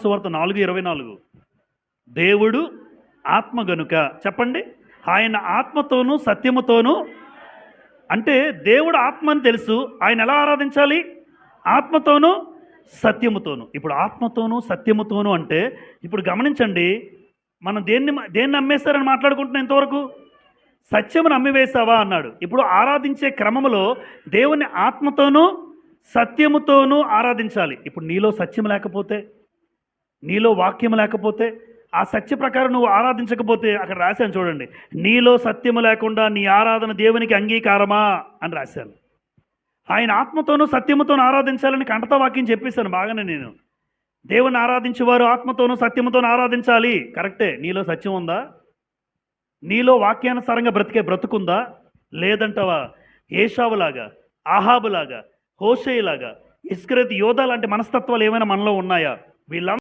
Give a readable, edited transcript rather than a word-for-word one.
సువార్త 4:24 దేవుడు ఆత్మ గనుక చెప్పండి, ఆయన ఆత్మతోనూ సత్యముతోనూ. అంటే దేవుడు ఆత్మ అని తెలుసు, ఆయన ఎలా ఆరాధించాలి? ఆత్మతోనూ సత్యముతోనూ. ఇప్పుడు ఆత్మతోనూ సత్యముతోనూ అంటే ఇప్పుడు గమనించండి, మనం దేన్ని నమ్మేస్తారని మాట్లాడుకుంటున్నాం ఇంతవరకు. సత్యమును నమ్మివేశావా అన్నాడు. ఇప్పుడు ఆరాధించే క్రమంలో దేవుని ఆత్మతోనూ సత్యముతోనూ ఆరాధించాలి. ఇప్పుడు నీలో సత్యం లేకపోతే, నీలో వాక్యం లేకపోతే, ఆ సత్య ప్రకారం నువ్వు ఆరాధించకపోతే, అక్కడ రాశాను చూడండి, నీలో సత్యము లేకుండా నీ ఆరాధన దేవునికి అంగీకారమా అని రాశాను. ఆయన ఆత్మతోనూ సత్యముతోనూ ఆరాధించాలని కంటత వాక్యం చెప్పేశాను బాగానే నేను. దేవుని ఆరాధించేవారు ఆత్మతోనూ సత్యముతోనూ ఆరాధించాలి, కరెక్టే. నీలో సత్యం ఉందా? నీలో వాక్యానుసారంగా బ్రతుకుందా? లేదంటావా? ఏషావులాగా, ఆహాబులాగా, హోషేయులాగా, ఇస్కరేతు యోధా లాంటి మనస్తత్వాలు ఏమైనా మనలో ఉన్నాయా? వీళ్ళ